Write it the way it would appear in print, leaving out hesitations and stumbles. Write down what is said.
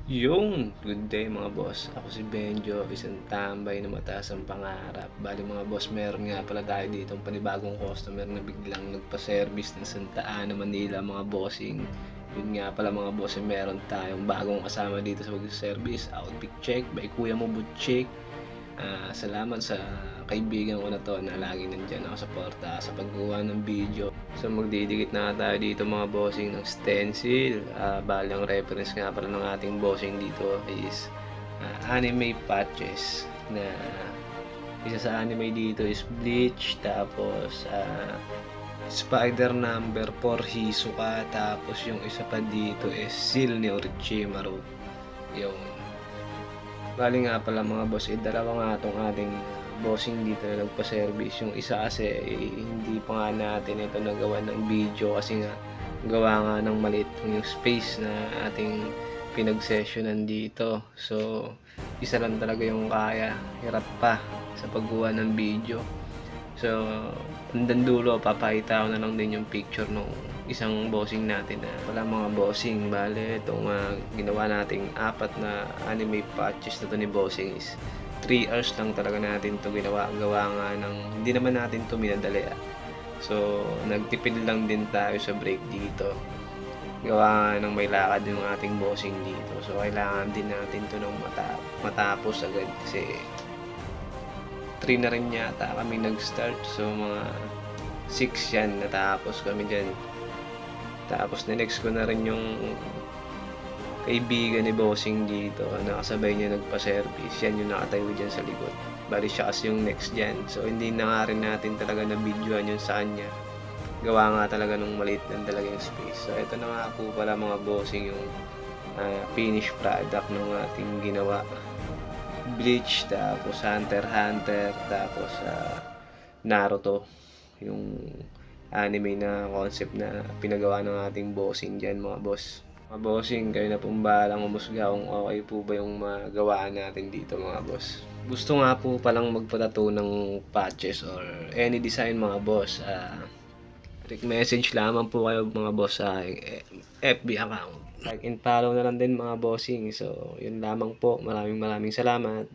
Yung good day mga boss. Ako si Benjo, isang tambay na mataas ang pangarap. Bali mga boss, meron nga pala tayo dito panibagong customer na biglang nagpa-service ng Santa Ana, Manila mga bossing. Yun nga pala mga boss, meron tayong bagong kasama dito sa pag-service. Outfit check by Kuya mo Butchik. Salamat sa kaibigan ko na 'to na laging nandiyan nakasuporta sa paggawa ng video. So magdidikit na tayo dito mga bossing ng stencil. Bale ang reference nga pala ng ating bossing dito is anime patches na isa sa anime dito is Bleach, tapos Spider number 4 Hisoka, tapos yung isa pa dito is Seal ni Orochimaru. Yung bali nga pala mga boss, dalawa nga itong ating bossing dito na nagpa-service. Yung isa kasi hindi pa nga natin ito nagawa ng video kasi nga gawa nga ng maliit yung space na ating pinag-sessionan dito. So isa lang talaga yung kaya, hirap pa sa paggawa ng video. So hanggang dulo papakita ko na lang din yung picture nung isang bossing natin na wala mga bossing. Bale itong ginawa nating apat na anime patches na to ni bossing is 3 hours lang talaga natin to gawa nga ng hindi naman natin to minadali. So nagtipid lang din tayo sa break dito, gawa ng may lakad yung ating bossing dito. So kailangan din natin to nung matapos agad kasi 3 na rin yata kami nag-start. So mga 6 yan natapos kami dyan. Tapos next ko na rin yung kaibigan ni bossing dito, nakasabay niya nagpa-service. Yan yung nakatayo dyan sa likod. Bali siya kasi yung next dyan. So hindi na nga rin natin talaga na videoan yung sa kanya. Gawa nga talaga nung maliit lang talaga yung space. So ito na nga po pala mga bossing yung finished product ng ating ginawa. Bleach, tapos Hunter x Hunter, tapos Naruto, yung anime na concept na pinagawa ng ating bossing dyan mga boss. Mga bossing, kayo na pong bahalang umusga kung okay po ba yung magawaan natin dito mga boss. Gusto nga po palang magpatato ng patches or any design mga boss, message lamang po kayo mga boss sa FB account. Like and follow na lang din mga bossing. So yun lamang po, maraming salamat.